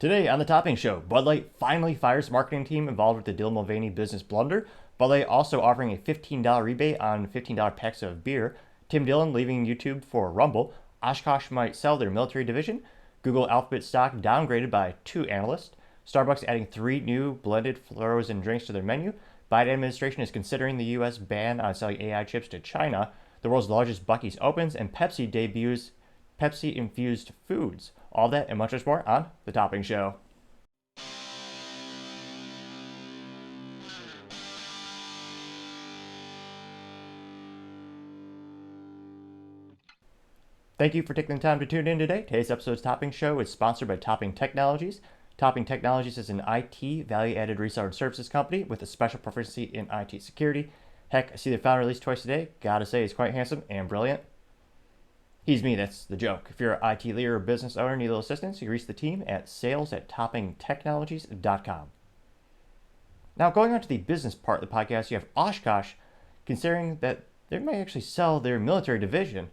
Today on the Topping Show, Bud Light finally fires marketing team involved with the Dylan Mulvaney business blunder. Bud Light also offering a $15 rebate on $15 packs of beer. Tim Dillon leaving YouTube for Rumble. Oshkosh might sell their military division. Google Alphabet stock downgraded by 2 analysts. Starbucks adding 3 new blended frozen drinks to their menu. Biden administration is considering the U.S. ban on selling AI chips to China. The world's largest Buc-ee's opens, and Pepsi debuts Pepsi-infused foods. All that and much more on The Topping Show. Thank you for taking the time to tune in today. Today's episode's Topping Show is sponsored by Topping Technologies. Topping Technologies is an IT value-added reseller and services company with a special proficiency in IT security. Heck, I see the founder released twice today. Gotta say, he's quite handsome and brilliant. He's me, that's the joke. If you're an IT leader or business owner and need a little assistance, you can reach the team at sales@toppingtechnologies.com. Now, going on to the business part of the podcast, you have Oshkosh considering that they might actually sell their military division,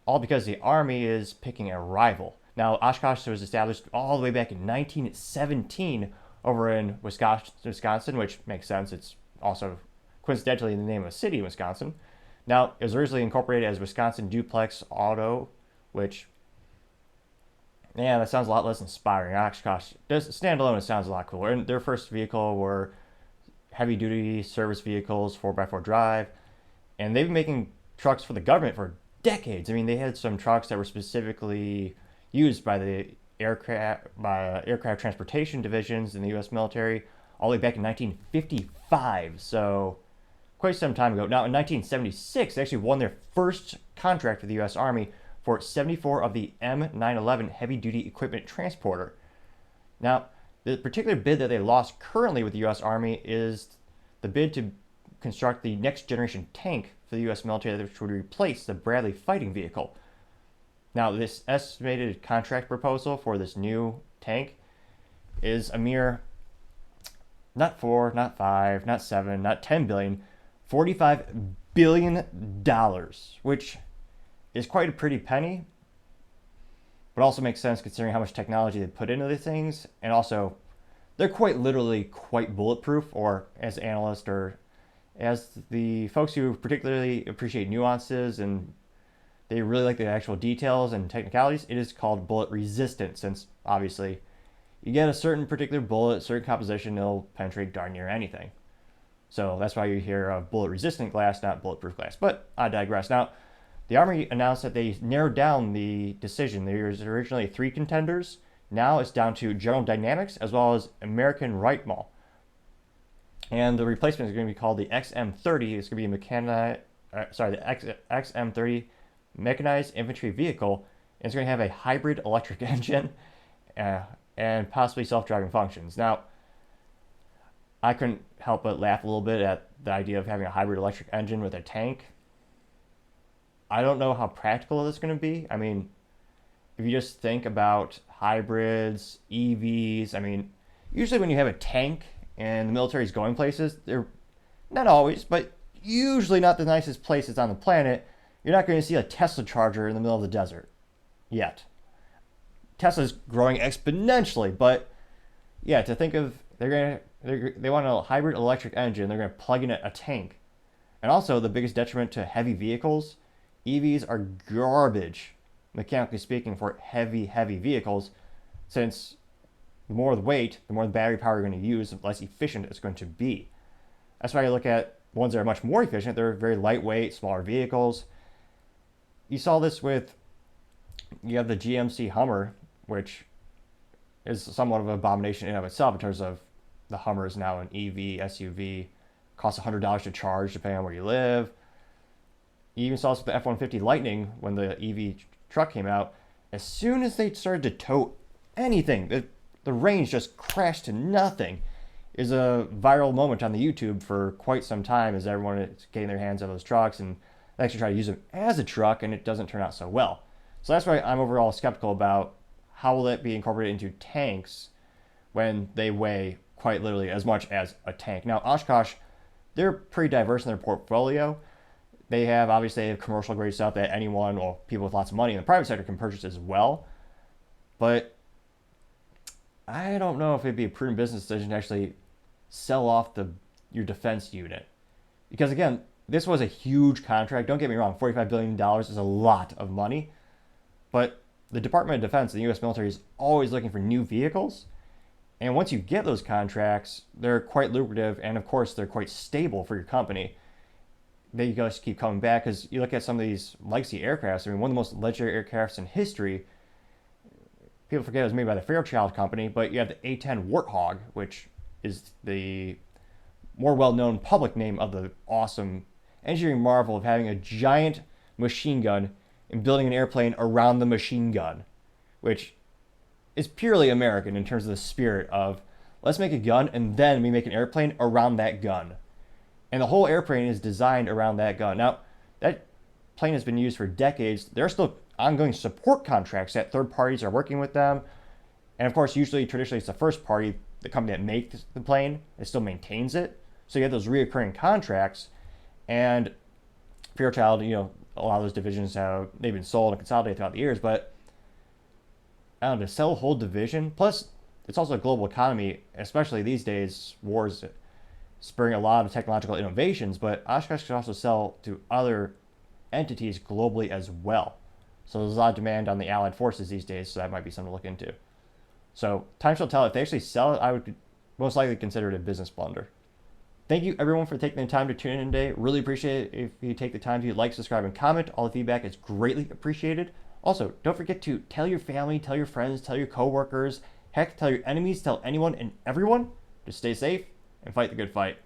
all because the Army is picking a rival. Now, Oshkosh was established all the way back in 1917 over in Wisconsin, which makes sense. It's also coincidentally the name of a city in Wisconsin. Now, it was originally incorporated as Wisconsin Duplex Auto, which, yeah, that sounds a lot less inspiring. Oshkosh, standalone, it sounds a lot cooler. And their first vehicle were heavy-duty service vehicles, 4x4 drive, and they've been making trucks for the government for decades. I mean, they had some trucks that were specifically used by the aircraft transportation divisions in the U.S. military all the way back in 1955. So quite some time ago. Now, in 1976, they actually won their first contract with the U.S. Army for 74 of the M911 heavy-duty equipment transporter. Now, the particular bid that they lost currently with the U.S. Army is the bid to construct the next-generation tank for the U.S. military, which would replace the Bradley fighting vehicle. Now, this estimated contract proposal for this new tank is a mere not 4, not 5, not 7, not 10 billion, $45 billion, which is quite a pretty penny, but also makes sense considering how much technology they put into these things, and also they're quite literally quite bulletproof, or as analysts or as the folks who particularly appreciate nuances and they really like the actual details and technicalities, it is called bullet resistant, since obviously you get a certain particular bullet, certain composition, it'll penetrate darn near anything. So that's why you hear of bullet-resistant glass, not bulletproof glass. But I digress. Now, the Army announced that they narrowed down the decision. There was originally 3 contenders. Now it's down to General Dynamics as well as American Rightmall. And the replacement is going to be called the XM30. It's going to be the XM30 mechanized infantry vehicle. And it's going to have a hybrid electric engine and possibly self-driving functions. Now, I couldn't help but laugh a little bit at the idea of having a hybrid electric engine with a tank. I don't know how practical this is going to be. I mean, if you just think about hybrids, EVs, I mean, usually when you have a tank and the military is going places, they're not always, but usually not the nicest places on the planet. You're not going to see a Tesla charger in the middle of the desert yet. Tesla's growing exponentially, but yeah, to think of they want a hybrid electric engine. They're going to plug in a tank. And also, the biggest detriment to heavy vehicles, EVs are garbage, mechanically speaking, for heavy vehicles, since the more the weight, the more the battery power you're going to use, the less efficient it's going to be. That's why you look at ones that are much more efficient. They're very lightweight, smaller vehicles. You saw this with, you have the GMC Hummer, which is somewhat of an abomination in and of itself in terms of the Hummer is now an EV, SUV, costs $100 to charge depending on where you live. You even saw this with the F-150 Lightning when the EV truck came out. As soon as they started to tow anything, the range just crashed to nothing. It was a viral moment on the YouTube for quite some time as everyone is getting their hands on those trucks and they actually try to use them as a truck, and it doesn't turn out so well. So that's why I'm overall skeptical about how will it be incorporated into tanks when they weigh quite literally as much as a tank. Now, Oshkosh, they're pretty diverse in their portfolio. They have, obviously, they have commercial grade stuff that anyone or people with lots of money in the private sector can purchase as well. But I don't know if it'd be a prudent business decision to actually sell off your defense unit. Because again, this was a huge contract. Don't get me wrong, $45 billion is a lot of money. But the Department of Defense and the U.S. military is always looking for new vehicles. And once you get those contracts, they're quite lucrative. And of course, they're quite stable for your company. They just keep coming back because you look at some of these legacy aircrafts. I mean, one of the most legendary aircrafts in history, people forget it was made by the Fairchild Company, but you have the A-10 Warthog, which is the more well-known public name of the awesome engineering marvel of having a giant machine gun and building an airplane around the machine gun, which is purely American in terms of the spirit of let's make a gun and then we make an airplane around that gun. And the whole airplane is designed around that gun. Now, that plane has been used for decades. There are still ongoing support contracts that third parties are working with them. And of course, traditionally, it's the first party, the company that makes the plane, that still maintains it. So you have those reoccurring contracts. And Fairchild, a lot of those divisions they've been sold and consolidated throughout the years. But I don't know, to sell a whole division, plus it's also a global economy, especially these days, wars spurring a lot of technological innovations, but Oshkosh can also sell to other entities globally as well. So there's a lot of demand on the allied forces these days, so that might be something to look into. So time shall tell. If they actually sell it, I would most likely consider it a business blunder. Thank you everyone for taking the time to tune in today. Really appreciate it if you take the time to like, subscribe, and comment. All the feedback is greatly appreciated. Also, don't forget to tell your family, tell your friends, tell your coworkers, heck, tell your enemies, tell anyone and everyone to stay safe and fight the good fight.